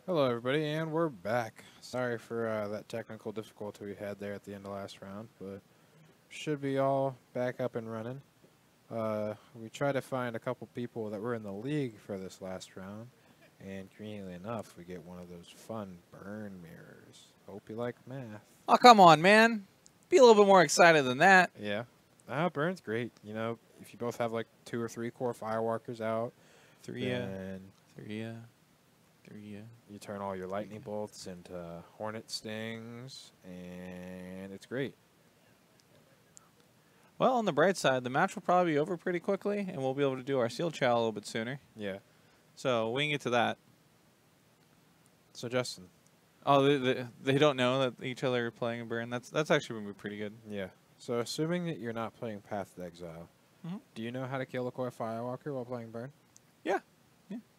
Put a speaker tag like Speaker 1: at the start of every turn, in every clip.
Speaker 1: Hello everybody, and we're back. Sorry for that technical difficulty we had there at the end of last round, but should be all back up and running. We tried to find a couple people that were in the league for this last round, and conveniently enough, we get one of those fun burn mirrors. Hope you like math.
Speaker 2: Oh, come on, man. Be a little bit more excited than that.
Speaker 1: Yeah. Burn's great. You know, if you both have like 2 or 3 core firewalkers out, then you turn all your lightning bolts into hornet stings, and it's great.
Speaker 2: Well, on the bright side, the match will probably be over pretty quickly, and we'll be able to do our sealed chow a little bit sooner.
Speaker 1: Yeah.
Speaker 2: So we can get to that.
Speaker 1: So Justin.
Speaker 2: Oh, they don't know that each other are playing a burn. That's actually going to be pretty good.
Speaker 1: Yeah. So assuming that you're not playing Path to Exile, do you know how to kill a core firewalker while playing burn?
Speaker 2: Yeah.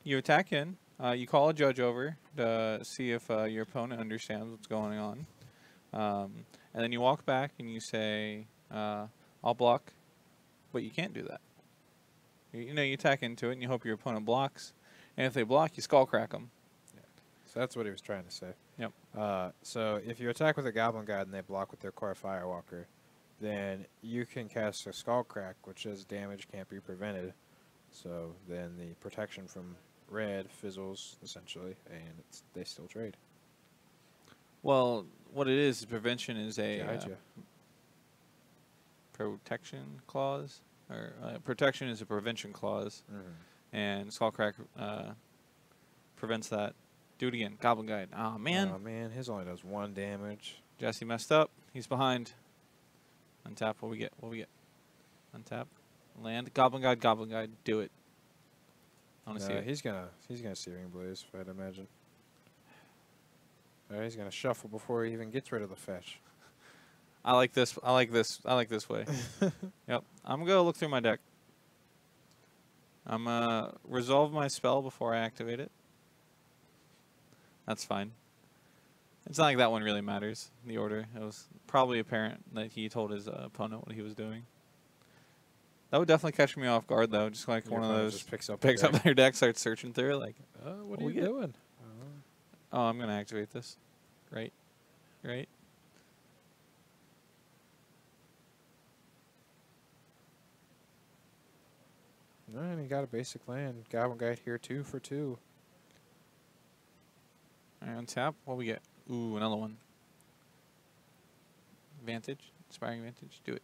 Speaker 2: You attack in. You call a judge over to see if your opponent understands what's going on. And then you walk back and you say, I'll block, but you can't do that. You attack into it and you hope your opponent blocks. And if they block, you skull crack them.
Speaker 1: Yeah. So that's what he was trying to say.
Speaker 2: Yep.
Speaker 1: So if you attack with a Goblin Guide and they block with their core firewalker, then you can cast a skull crack, which says damage can't be prevented. So then the protection from red fizzles, essentially, and they still trade.
Speaker 2: Well, what it is prevention is a protection clause, or protection is a prevention clause, and Skullcrack prevents that. Do it again. Goblin Guide. Oh, man.
Speaker 1: Oh, man. His only does 1 damage.
Speaker 2: Jesse messed up. He's behind. Untap. What we get? Untap. Land. Goblin Guide. Goblin Guide. Do it. I want to see it.
Speaker 1: He's gonna Searing Blaze, I'd imagine. He's gonna shuffle before he even gets rid of the fetch.
Speaker 2: I like this. I like this way. Yep. I'm gonna look through my deck. I'm gonna resolve my spell before I activate it. That's fine. It's not like that one really matters. The order. It was probably apparent that he told his opponent what he was doing. That would definitely catch me off guard, though. Just like one of those
Speaker 1: just picks up
Speaker 2: their deck, starts searching through, like,
Speaker 1: what are you doing?
Speaker 2: Oh, I'm gonna activate this. Right.
Speaker 1: No, and he got a basic land. Goblin Guide here 2 for 2.
Speaker 2: Alright, on tap, what we get? Ooh, another one. Vantage, Inspiring Vantage. Do it.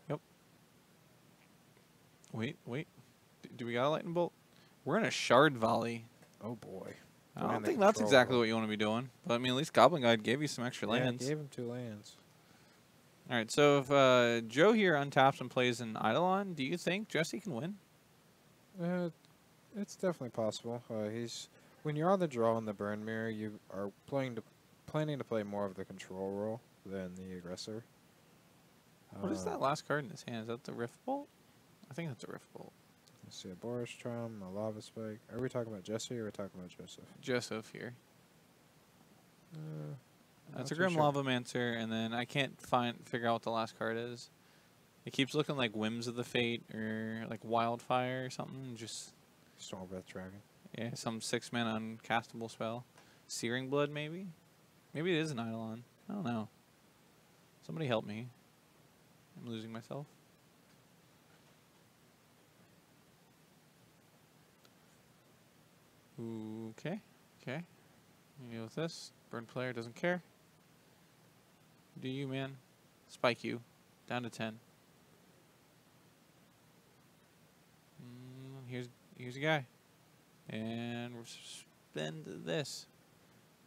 Speaker 2: Yep. Wait. Do we got a lightning bolt? We're in a shard volley.
Speaker 1: Oh boy.
Speaker 2: I don't think that's exactly what you want to be doing. But I mean, at least Goblin Guide gave you some extra lands.
Speaker 1: Yeah, gave him 2 lands.
Speaker 2: Alright, so if Joe here untaps and plays an Eidolon, do you think Jesse can win?
Speaker 1: It's definitely possible. When you're on the draw in the burn mirror, you are planning to play more of the control role than the aggressor.
Speaker 2: What is that last card in his hand? Is that the Rift Bolt? I think that's a Rift Bolt.
Speaker 1: Let's see, a Boris Trum, a Lava Spike. Are we talking about Jesse or are we talking about Joseph?
Speaker 2: Joseph here. That's a
Speaker 1: Grim
Speaker 2: Lavamancer, and then I can't figure out what the last card is. It keeps looking like Whims of the Fate or like Wildfire or something. Just
Speaker 1: Storm Breath Dragon.
Speaker 2: Yeah, some 6-mana uncastable spell. Searing Blood, maybe? Maybe it is an Eidolon. I don't know. Somebody help me. I'm losing myself. Okay. Deal with this. Burn player doesn't care. Do you, man? Spike you. Down to 10. Here's a guy. And we'll spend this.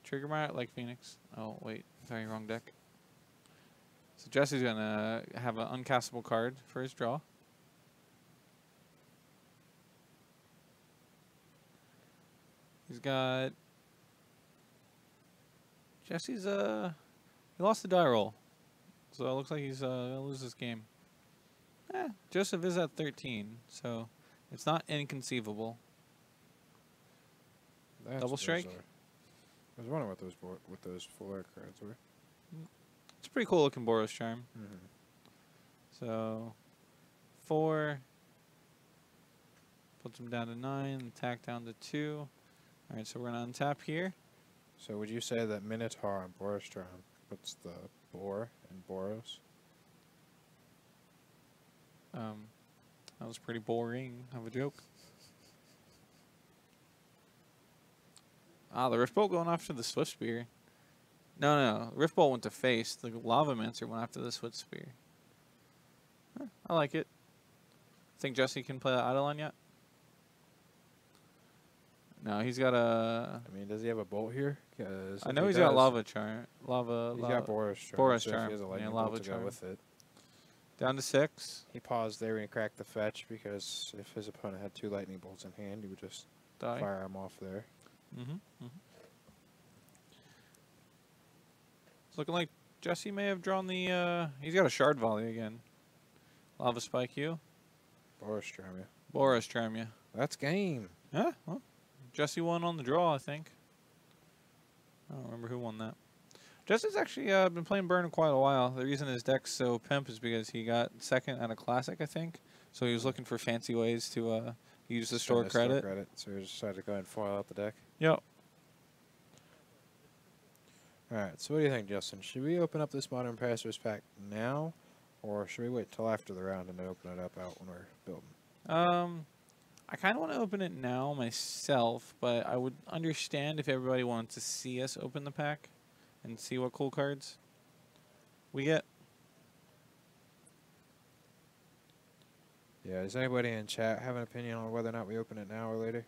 Speaker 2: Trigger my like Phoenix. Oh, wait. Sorry, wrong deck. So Jesse's going to have an uncastable card for his draw. He's got... Jesse's, he lost the die roll. So it looks like he's going to lose this game. Joseph is at 13, so it's not inconceivable.
Speaker 1: That's
Speaker 2: Double strike?
Speaker 1: Bizarre. I was wondering what those full art cards were.
Speaker 2: It's a pretty cool looking Boros Charm. So 4 puts him down to 9, attack down to 2. All right, so we're going to untap here.
Speaker 1: So would you say that Minotaur on Borostron puts the boar in Boros?
Speaker 2: That was pretty boring of a joke. Ah, the Riftbolt going after the Swift Spear. No. Riftbolt went to face. The Lava Mancer went after the Swift Spear. Huh, I like it. Think Jesse can play that Eidolon yet? No, he's got a...
Speaker 1: I mean, does he have a bolt here?
Speaker 2: I know he's got Lava Charm.
Speaker 1: He's got Boros Charm.
Speaker 2: Boros
Speaker 1: so if
Speaker 2: Charm.
Speaker 1: he has a lightning
Speaker 2: Yeah,
Speaker 1: bolt
Speaker 2: Lava
Speaker 1: to
Speaker 2: Charm.
Speaker 1: go with it.
Speaker 2: Down to 6.
Speaker 1: He paused there when he cracked the fetch because if his opponent had 2 lightning bolts in hand, he would just
Speaker 2: Die.
Speaker 1: fire him off there.
Speaker 2: It's looking like Jesse may have drawn the... he's got a Shard Volley again. Lava Spike you.
Speaker 1: Boros Charm, yeah.
Speaker 2: Boros Charm you.
Speaker 1: That's game.
Speaker 2: Yeah, well, Jesse won on the draw, I think. I don't remember who won that. Jesse's actually been playing Burn quite a while. The reason his deck's so pimp is because he got second at a Classic, I think. So he was looking for fancy ways to use the store credit.
Speaker 1: So he decided to go ahead and foil out the deck.
Speaker 2: Yep.
Speaker 1: Alright, so what do you think, Justin? Should we open up this Modern Pastors pack now? Or should we wait till after the round and then open it up out when we're building?
Speaker 2: I kind of want to open it now myself, but I would understand if everybody wanted to see us open the pack and see what cool cards we get.
Speaker 1: Yeah, does anybody in chat have an opinion on whether or not we open it now or later?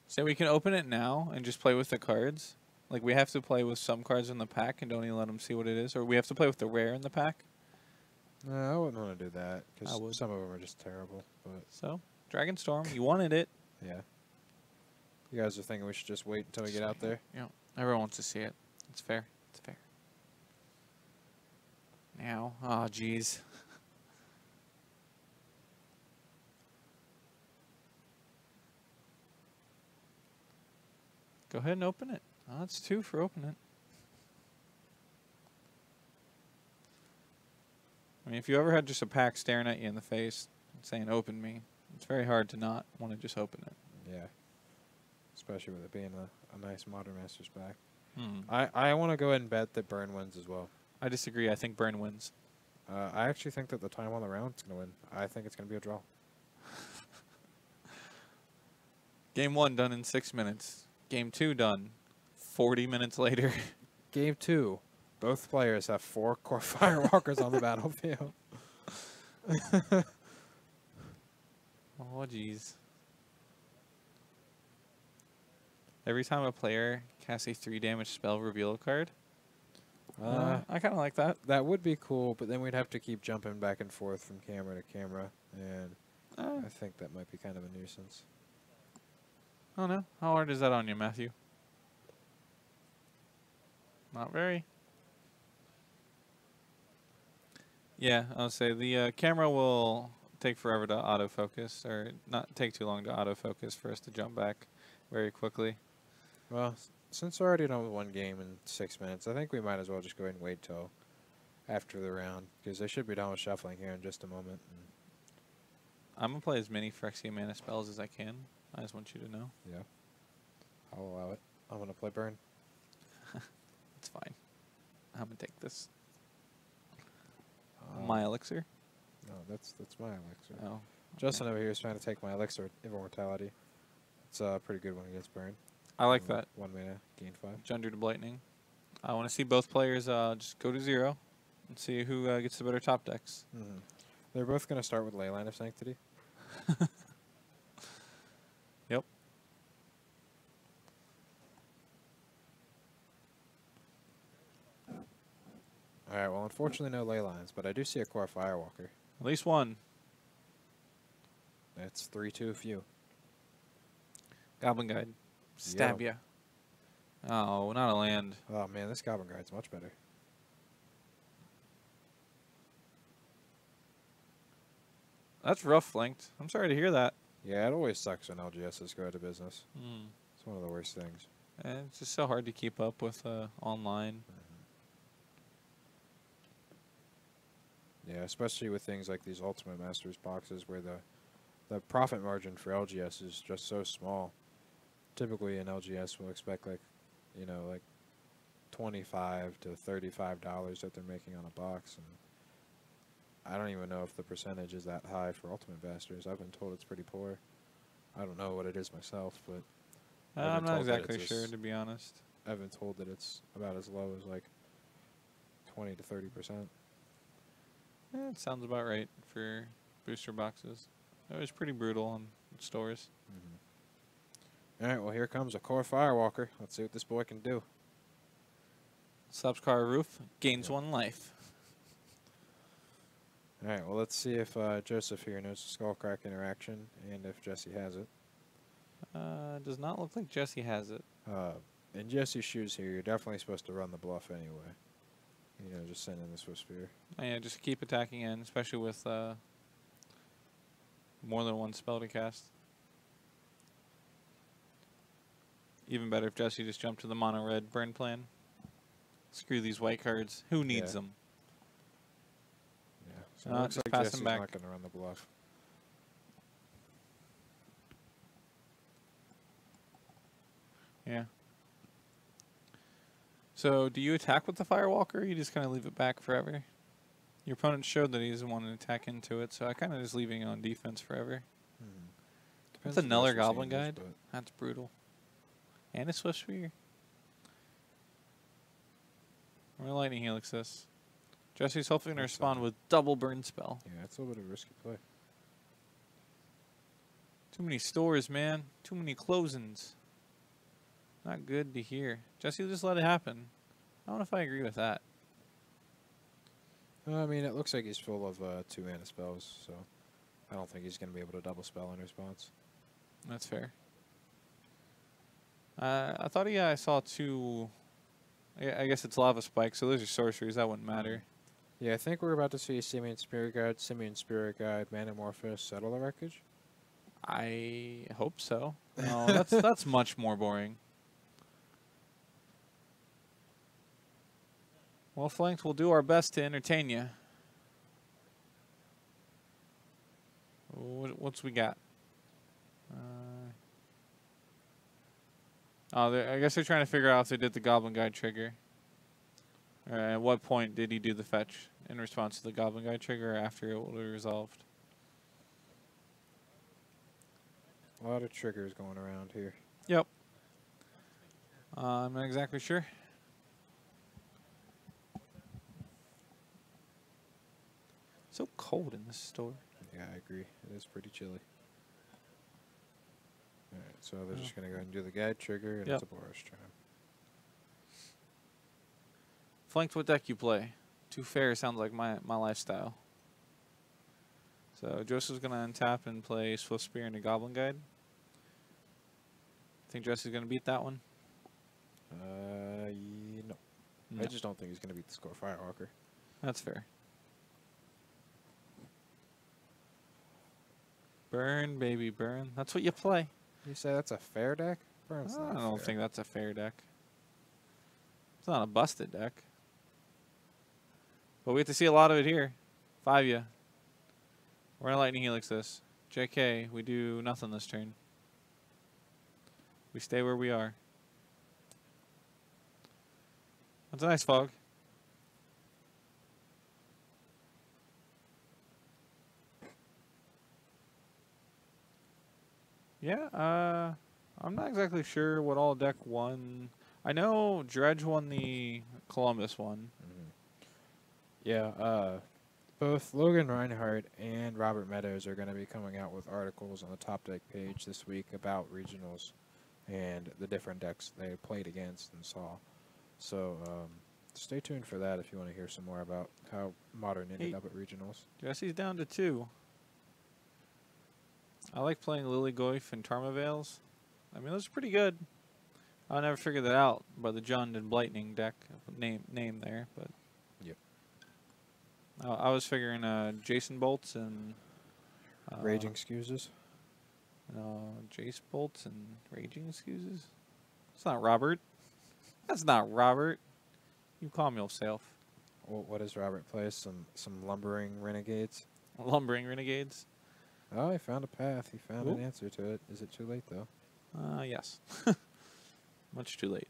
Speaker 2: So we can open it now and just play with the cards. Like, we have to play with some cards in the pack and don't even let them see what it is. Or we have to play with the rare in the pack.
Speaker 1: No, I wouldn't want to do that
Speaker 2: I
Speaker 1: because
Speaker 2: would.
Speaker 1: some of them are just terrible. But
Speaker 2: So, Dragonstorm, you wanted it.
Speaker 1: yeah. You guys are thinking we should just wait until we get out there?
Speaker 2: Yeah, everyone wants to see it. It's fair. It's fair. Now, oh jeez. Go ahead and open it. Oh, that's 2 for opening it. I mean, if you ever had just a pack staring at you in the face and saying, open me, it's very hard to not want to just open it.
Speaker 1: Yeah. Especially with it being a nice Modern Masters pack.
Speaker 2: Hmm.
Speaker 1: I want to go ahead and bet that Burn wins as well.
Speaker 2: I disagree. I think Burn wins.
Speaker 1: I actually think that the time on the round is going to win. I think it's going to be a draw.
Speaker 2: Game 1 done in 6 minutes. Game 2 done 40 minutes later.
Speaker 1: Game 2. Both players have 4 core firewalkers on the battlefield.
Speaker 2: Oh, jeez. Every time a player casts a 3 damage spell, reveal a card. I kind of like that.
Speaker 1: That would be cool, but then we'd have to keep jumping back and forth from camera to camera, and I think that might be kind of a nuisance.
Speaker 2: Oh no. How hard is that on you, Matthew? Not very. Yeah, I'll say the camera will take forever to autofocus, or not take too long to autofocus for us to jump back very quickly.
Speaker 1: Well, since we're already done with 1 game in 6 minutes, I think we might as well just go ahead and wait till after the round, because they should be done with shuffling here in just a moment.
Speaker 2: I'm going to play as many Phyrexia mana spells as I can. I just want you to know.
Speaker 1: Yeah. I'll allow it. I'm going to play Burn.
Speaker 2: It's fine. I'm going to take this. My elixir?
Speaker 1: No, that's my elixir.
Speaker 2: Oh. Okay.
Speaker 1: Justin over here is trying to take my elixir of immortality. It's a pretty good one against Burn.
Speaker 2: I like that.
Speaker 1: 1 mana, gain 5.
Speaker 2: Gender to Blightning. I want to see both players just go to 0 and see who gets the better top decks.
Speaker 1: Mm-hmm. They're both going to start with Leyline of Sanctity.
Speaker 2: Yep.
Speaker 1: Alright, well, unfortunately no Leylines, but I do see a core Firewalker.
Speaker 2: At least one.
Speaker 1: That's 3-2 few.
Speaker 2: Goblin Guide. Stab ya. Oh, not a land.
Speaker 1: Oh man, this Goblin Guide's much better.
Speaker 2: That's rough flanked. I'm sorry to hear that.
Speaker 1: Yeah, it always sucks when LGSs go out of business.
Speaker 2: Mm.
Speaker 1: It's one of the worst things.
Speaker 2: It's just so hard to keep up with online.
Speaker 1: Yeah, especially with things like these Ultimate Masters boxes where the profit margin for LGS is just so small. typically an LGS will expect like, you know, like $25 to $35 that they're making on a box, and I don't even know if the percentage is that high for Ultimate Masters. I've been told it's pretty poor. I don't know what it is myself, but
Speaker 2: I'm not exactly sure, to be honest.
Speaker 1: I've been told that it's about as low as like 20 to 30%.
Speaker 2: Yeah, it sounds about right for booster boxes. It was pretty brutal in stores.
Speaker 1: All right, well, here comes a core Firewalker. Let's see what this boy can do.
Speaker 2: Slaps car roof, gains 1 life.
Speaker 1: All right, well, let's see if Joseph here knows the Skullcrack interaction and if Jesse has it.
Speaker 2: Does not look like Jesse has it.
Speaker 1: In Jesse's shoes here, you're definitely supposed to run the bluff anyway. You know, just send in the Swift Spear.
Speaker 2: Oh, yeah, just keep attacking in, especially with more than 1 spell to cast. Even better if Jesse just jumped to the mono red burn plan. Screw these white cards. Who needs them?
Speaker 1: Yeah. So it looks
Speaker 2: just
Speaker 1: like
Speaker 2: pass
Speaker 1: Jesse's
Speaker 2: him back.
Speaker 1: not going to run the bluff.
Speaker 2: Yeah. So, do you attack with the Firewalker, or you just kind of leave it back forever? Your opponent showed that he doesn't want to attack into it, so I kind of just leaving it on defense forever. That's a Neller Goblin Guide. That's brutal. And a Swift Spear. We're Lightning Helix this. Jesse's hopefully going to respond with double burn spell.
Speaker 1: Yeah, that's a little bit of a risky play.
Speaker 2: Too many stores, man. Too many closings. Not good to hear. Jesse just let it happen. I don't know if I agree with that.
Speaker 1: I mean, it looks like he's full of 2 mana spells, so I don't think he's going to be able to double spell in response.
Speaker 2: That's fair. I thought I saw 2... I guess it's Lava Spike, so those are sorceries. That wouldn't matter.
Speaker 1: Yeah, I think we're about to see Simian Spirit Guide, Manamorphous, Settle the Wreckage.
Speaker 2: I hope so. No, that's much more boring. Well, Flanked, we'll do our best to entertain you. What's we got? I guess they're trying to figure out if they did the Goblin Guide trigger. At what point did he do the fetch in response to the Goblin Guide trigger or after it was resolved?
Speaker 1: A lot of triggers going around here.
Speaker 2: Yep. I'm not exactly sure. So cold in this store.
Speaker 1: Yeah, I agree. It is pretty chilly. Alright, so they're just going to go ahead and do the guide trigger, and it's a Boros Charm.
Speaker 2: Flanked, what deck you play? Too fair sounds like my lifestyle. So Joseph's going to untap and play Swift Spear and a Goblin Guide. Think Jesse's going to beat that one?
Speaker 1: No. I just don't think he's going to beat the Score Firewalker.
Speaker 2: That's fair. Burn, baby, burn. That's what you play.
Speaker 1: You say that's a fair deck? Burn's not
Speaker 2: I don't
Speaker 1: fair.
Speaker 2: think that's a fair deck. It's not a busted deck. But we have to see a lot of it here. 5-ya. We're going to Lightning Helix this. JK, we do nothing this turn. We stay where we are. That's a nice fog. Yeah, I'm not exactly sure what all deck won. I know Dredge won the Columbus one.
Speaker 1: Yeah, both Logan Reinhardt and Robert Meadows are going to be coming out with articles on the Top Deck page this week about regionals and the different decks they played against and saw. So stay tuned for that if you want to hear some more about how Modern ended up at regionals.
Speaker 2: Jesse's down to 2. I like playing Lily Goyf and Tarmavales. I mean, those are pretty good. I never figured that out by the Jund and Blightning deck name there, but
Speaker 1: yep.
Speaker 2: I was figuring Jason Bolts and
Speaker 1: Raging Excuses.
Speaker 2: Jace Bolts and Raging Excuses. It's not Robert. That's not Robert. You calm yourself.
Speaker 1: Well, what does Robert play? Some Lumbering Renegades?
Speaker 2: Lumbering Renegades.
Speaker 1: Oh, he found a path. He found an answer to it. Is it too late, though?
Speaker 2: Yes. Much too late.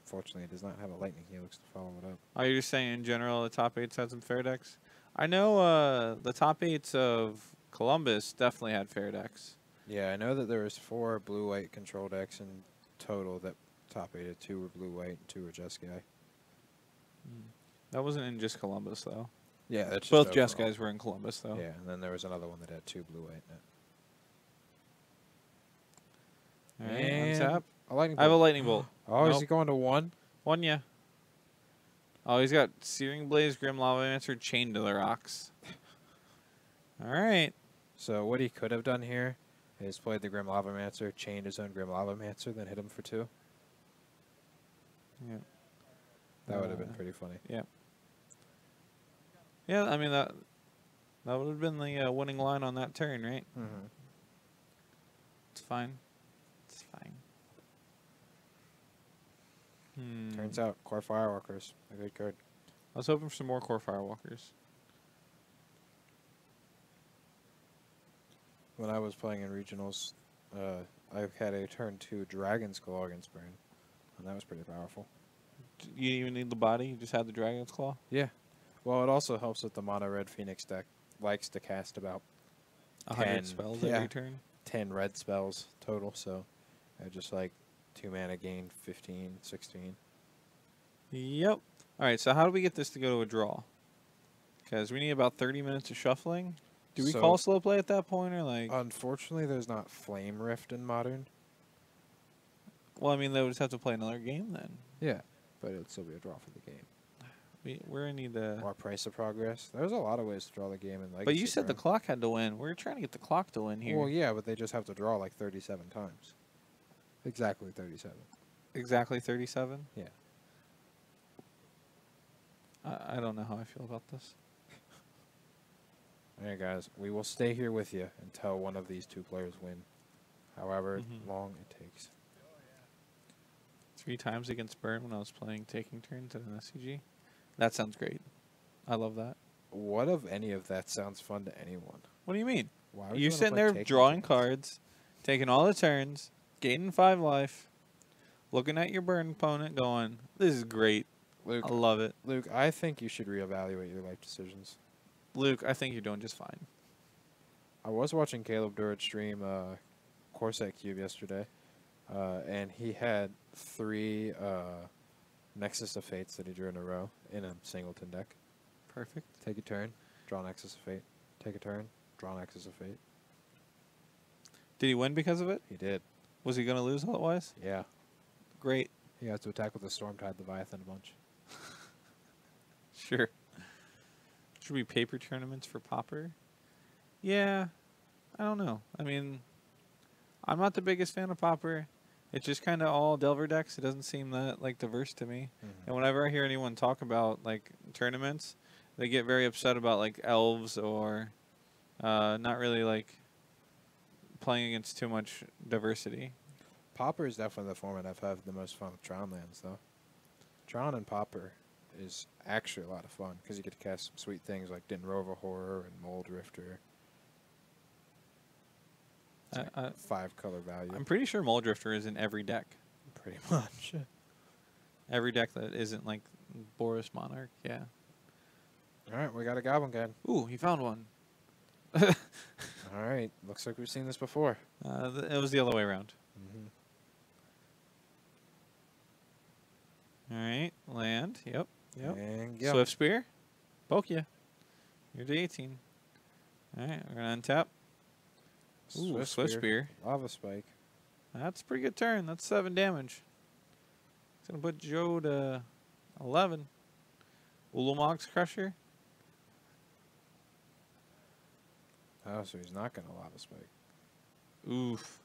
Speaker 1: Fortunately, it does not have a lightning helix to follow it up.
Speaker 2: Oh, you're just saying in general the top 8s had some fair decks? I know the top 8s of Columbus definitely had fair decks.
Speaker 1: Yeah, I know that there was 4 blue-white control decks in total that top 8. 2 were blue-white, and 2 were Jeskai.
Speaker 2: That wasn't in just Columbus, though.
Speaker 1: Yeah, that's just
Speaker 2: Both
Speaker 1: overall.
Speaker 2: Jeskais were in Columbus, though.
Speaker 1: Yeah, and then there was another one that had 2 blue-white in it.
Speaker 2: All right,
Speaker 1: And
Speaker 2: untap.
Speaker 1: a lightning bolt.
Speaker 2: I have a lightning bolt.
Speaker 1: Oh,
Speaker 2: Nope.
Speaker 1: is he going to 1?
Speaker 2: 1, yeah. Oh, he's got Searing Blaze, Grim Lava Mancer, chained to the rocks. All right.
Speaker 1: So what he could have done here is played the Grim Lava Mancer, chained his own Grim Lava Mancer, then hit him for 2.
Speaker 2: Yeah.
Speaker 1: That would have been pretty funny.
Speaker 2: Yeah. Yeah, I mean, that would have been the winning line on that turn, right?
Speaker 1: Mm-hmm.
Speaker 2: It's fine. It's fine.
Speaker 1: Turns out, Core Firewalkers, a good card.
Speaker 2: I was hoping for some more Core Firewalkers.
Speaker 1: When I was playing in regionals, I had a turn 2 Dragon's Claw against Burn, and that was pretty powerful.
Speaker 2: You didn't even need the body? You just had the Dragon's Claw?
Speaker 1: Yeah. Well, it also helps that the Mono Red Phoenix deck likes to cast about
Speaker 2: 100 spells
Speaker 1: yeah,
Speaker 2: every turn?
Speaker 1: 10 red spells total, so I just like 2 mana gain, 15, 16.
Speaker 2: Yep. All right, so how do we get this to go to a draw? Because we need about 30 minutes of shuffling. Do we call slow play at that point, or like?
Speaker 1: Unfortunately, there's not Flame Rift in Modern.
Speaker 2: Well, I mean, they would just have to play another game then.
Speaker 1: Yeah, but it'd still be a draw for the game.
Speaker 2: We're gonna need to.
Speaker 1: Or Price of Progress. There's a lot of ways to draw the game in Legacy.
Speaker 2: But you said the clock had to win. We're trying to get the clock to win here.
Speaker 1: Well, yeah, but they just have to draw like 37 times. Exactly 37.
Speaker 2: Exactly 37?
Speaker 1: Yeah.
Speaker 2: I don't know how I feel about this.
Speaker 1: All right, guys. We will stay here with you until one of these 2 players win. However long it takes.
Speaker 2: 3 times against Burn when I was playing Taking Turns at an SCG. That sounds great. I love that.
Speaker 1: What of any of that sounds fun to anyone?
Speaker 2: What do you mean?
Speaker 1: Why would
Speaker 2: You're
Speaker 1: you wanna
Speaker 2: sitting
Speaker 1: play
Speaker 2: there
Speaker 1: Taking
Speaker 2: drawing
Speaker 1: Turns?
Speaker 2: cards, taking all the turns, gaining 5 life, looking at your Burn opponent going, this is great.
Speaker 1: Luke,
Speaker 2: I love it.
Speaker 1: Luke, I think you should reevaluate your life decisions.
Speaker 2: Luke, I think you're doing just fine.
Speaker 1: I was watching Caleb Durrett stream Corsac Cube yesterday, and he had 3 Nexus of Fates that he drew in a row in a singleton deck.
Speaker 2: Perfect.
Speaker 1: Take a turn, draw Nexus of Fate. Take a turn, draw Nexus of Fate.
Speaker 2: Did he win because of it?
Speaker 1: He did.
Speaker 2: Was he going to lose otherwise?
Speaker 1: Yeah.
Speaker 2: Great.
Speaker 1: He has to attack with the Stormtide Leviathan a bunch.
Speaker 2: Sure. Should be paper tournaments for Popper? Yeah. I don't know. I mean, I'm not the biggest fan of Popper. It's just kind of all Delver decks. It doesn't seem that like diverse to me. And whenever I hear anyone talk about like tournaments, they get very upset about like elves or not really like playing against too much diversity.
Speaker 1: Popper is definitely the format I've had the most fun with Tron lands, though. Tron and Popper is actually a lot of fun because you get to cast some sweet things like Din Rover Horror and Mold Rifter. It's like 5 color value.
Speaker 2: I'm pretty sure Moldrifter is in every deck.
Speaker 1: Pretty much.
Speaker 2: Every deck that isn't like Boros Monarch, yeah.
Speaker 1: All right, we got a Goblin Guide.
Speaker 2: Ooh, he found one.
Speaker 1: All right, looks like we've seen this before.
Speaker 2: It was the other way around. All right, land. Yep.
Speaker 1: And go.
Speaker 2: Swift Spear. Poke ya. You're the 18. All right, we're going to untap. Ooh, Swift Spear.
Speaker 1: Lava Spike.
Speaker 2: That's a pretty good turn. That's 7 damage. It's going to put Joe to 11. Ulamog's Crusher.
Speaker 1: Oh, so he's not going to Lava Spike.
Speaker 2: Oof.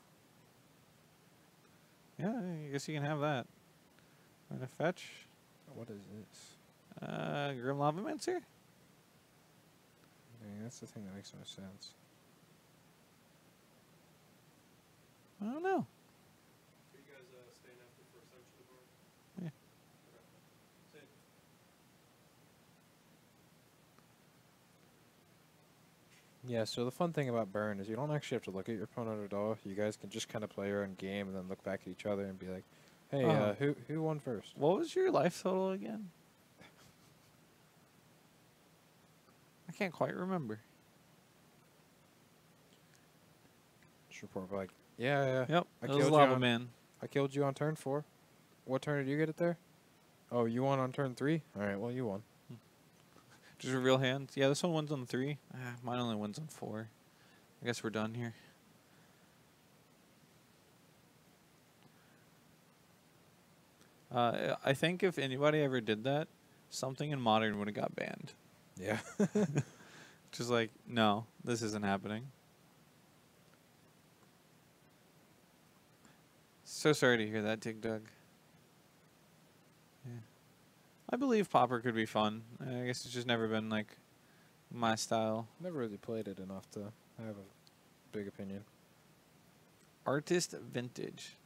Speaker 2: Yeah, I guess you can have that. I'm going to fetch.
Speaker 1: What is this?
Speaker 2: Grim Lava Mancer?
Speaker 1: Dang, that's the thing that makes no sense.
Speaker 2: I don't know.
Speaker 3: Are you guys staying after for Ascension tomorrow?
Speaker 2: Yeah.
Speaker 1: Yeah, so the fun thing about burn is you don't actually have to look at your opponent at all. You guys can just kind of play your own game and then look back at each other and be like, hey,
Speaker 2: Oh.
Speaker 1: who won first?
Speaker 2: What was your life total again? I can't quite remember.
Speaker 1: Just report like, yeah.
Speaker 2: Yep,
Speaker 1: I
Speaker 2: it was
Speaker 1: killed you
Speaker 2: Lava
Speaker 1: on
Speaker 2: Man.
Speaker 1: I killed you on turn 4. What turn did you get it there? Oh, you won on turn 3? Alright, well, you won.
Speaker 2: Just a real hand. Yeah, this one wins on 3. Mine only wins on 4. I guess we're done here. I think if anybody ever did that, something in Modern would have got banned.
Speaker 1: Yeah.
Speaker 2: Just like, no, this isn't happening. So sorry to hear that, Dig Dug. Yeah. I believe Popper could be fun. I guess it's just never been like my style.
Speaker 1: Never really played it enough to have a big opinion.
Speaker 2: Artist Vintage.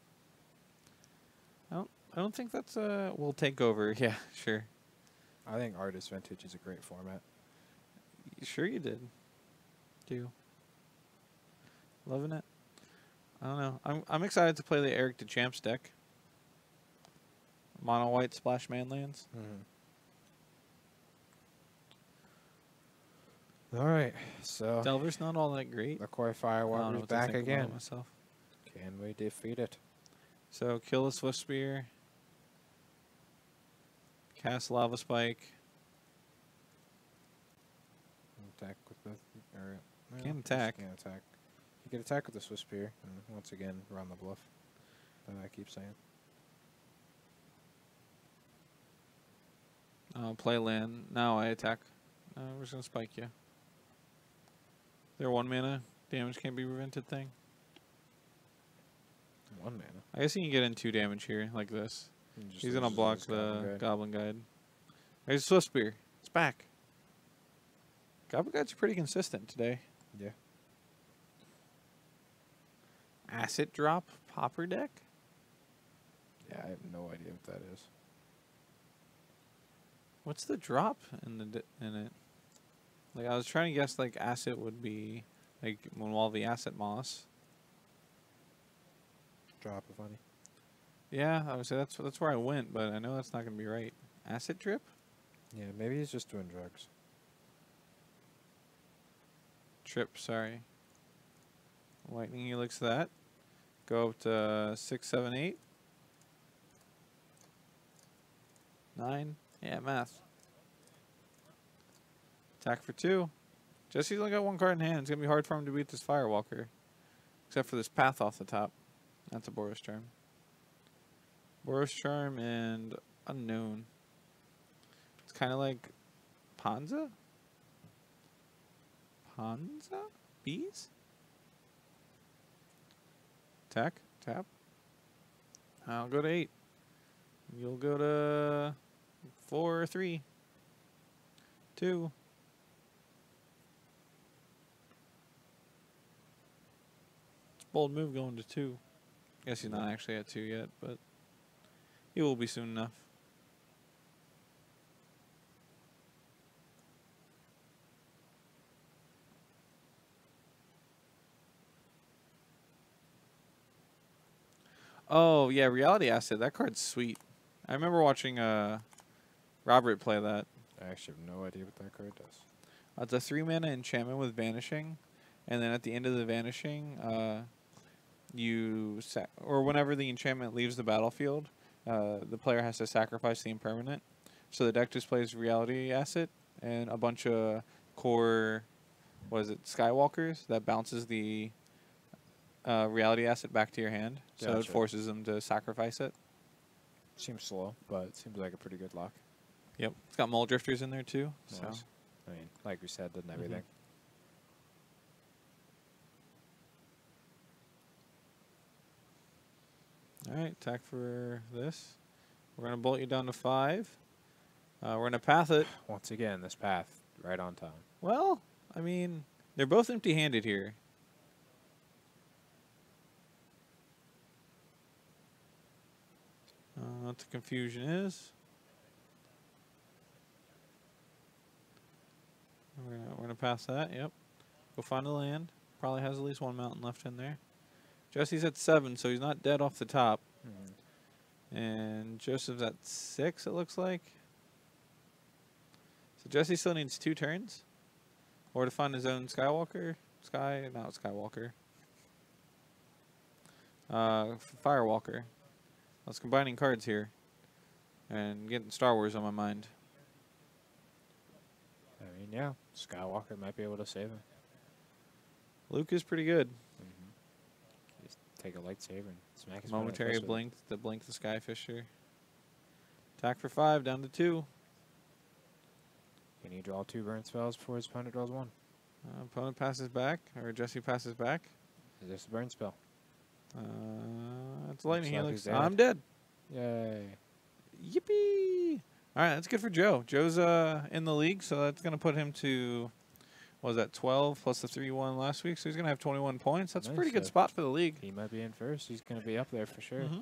Speaker 2: I don't think that's will take over. Yeah, sure.
Speaker 1: I think Artist Vintage is a great format.
Speaker 2: Sure you did. Do. Loving it. I don't know. I'm excited to play the Eric DeChamps deck. Mono white splash man lands.
Speaker 1: Alright, so
Speaker 2: Delver's not all that great.
Speaker 1: the Koi
Speaker 2: I don't know
Speaker 1: Firewalker's
Speaker 2: what to
Speaker 1: back
Speaker 2: think about it
Speaker 1: again.
Speaker 2: myself.
Speaker 1: Can we defeat it?
Speaker 2: So kill the Swift Spear. Cast Lava Spike.
Speaker 1: Attack with the... Or, well,
Speaker 2: Can't
Speaker 1: just
Speaker 2: attack.
Speaker 1: Can't attack. You can attack with the Swiss Spear, and once again, run the bluff. That I keep saying.
Speaker 2: Play land. Now I attack. We're just going to spike you. Their 1 mana damage can't be prevented thing.
Speaker 1: 1 mana.
Speaker 2: I guess he can get in 2 damage here, like this.
Speaker 1: He just
Speaker 2: He's going to
Speaker 1: loses
Speaker 2: block
Speaker 1: his
Speaker 2: the
Speaker 1: Goblin Guide.
Speaker 2: Goblin Guide. There's Swift Spear. It's back. Goblin Guides are pretty consistent today.
Speaker 1: Yeah.
Speaker 2: Asset Drop Popper deck?
Speaker 1: Yeah, I have no idea what that is.
Speaker 2: What's the drop in in it? Like I was trying to guess like asset would be like Moonwalvy Asset Moss.
Speaker 1: Drop of honey.
Speaker 2: Yeah, I would say that's where I went, but I know that's not going to be right. Acid Drip?
Speaker 1: Yeah, maybe he's just doing drugs.
Speaker 2: Trip, sorry. Lightning Helix that. Go up to 6, 7, 8. 9. Yeah, math. Attack for 2. Jesse's only got 1 card in hand. It's going to be hard for him to beat this Firewalker. Except for this path off the top. That's a Boros Charm. Boros Charm and Unknown. It's kind of like Panza? Panza? Bees? Attack. Tap. I'll go to 8. You'll go to 4, 3, 2. It's a bold move going to 2. Guess he's not actually at 2 yet, but he will be soon enough. Oh, yeah, Reality Asset. That card's sweet. I remember watching Robert play that.
Speaker 1: I actually have no idea what that card does.
Speaker 2: It's a 3 mana enchantment with Vanishing. And then at the end of the Vanishing, or whenever the enchantment leaves the battlefield, the player has to sacrifice the impermanent. So the deck just plays Reality Asset and a bunch of core, Skywalkers that bounces the Reality Asset back to your hand. So it
Speaker 1: Gotcha.
Speaker 2: forces them to sacrifice it.
Speaker 1: Seems slow, but it seems like a pretty good lock.
Speaker 2: Yep. It's got Mole Drifters in there too.
Speaker 1: Nice.
Speaker 2: So
Speaker 1: I mean, like we said, doesn't everything.
Speaker 2: Alright, attack for this. We're going to bolt you down to 5. We're going to path it.
Speaker 1: Once again, this path, right on time.
Speaker 2: Well, I mean, they're both empty-handed here. What the confusion is. We're gonna pass that, yep. Go find a land. Probably has at least one mountain left in there. Jesse's at 7, so he's not dead off the top. And Joseph's at 6, it looks like. So Jesse still needs 2 turns. Or to find his own Skywalker. Not Skywalker. Firewalker. I was combining cards here. And getting Star Wars on my mind.
Speaker 1: I mean, yeah, Skywalker might be able to save him.
Speaker 2: Luke is pretty good.
Speaker 1: Just take a lightsaber and smack his
Speaker 2: Momentary blink the Skyfisher. Attack for 5, down to 2.
Speaker 1: Can he draw 2 burn spells before his opponent draws 1?
Speaker 2: Opponent passes back, or Jesse passes back.
Speaker 1: Is this a burn spell?
Speaker 2: It's lightning
Speaker 1: like
Speaker 2: helix.
Speaker 1: he's dead.
Speaker 2: I'm dead.
Speaker 1: Yay.
Speaker 2: Yippee! All right, that's good for Joe. Joe's in the league, so that's going to put him to, what was that, 12 plus the 3-1 last week? So he's going to have 21 points. That's a
Speaker 1: Nice,
Speaker 2: pretty good
Speaker 1: so
Speaker 2: spot for the league.
Speaker 1: He might be in first. He's going to be up there for sure.
Speaker 2: Mm-hmm.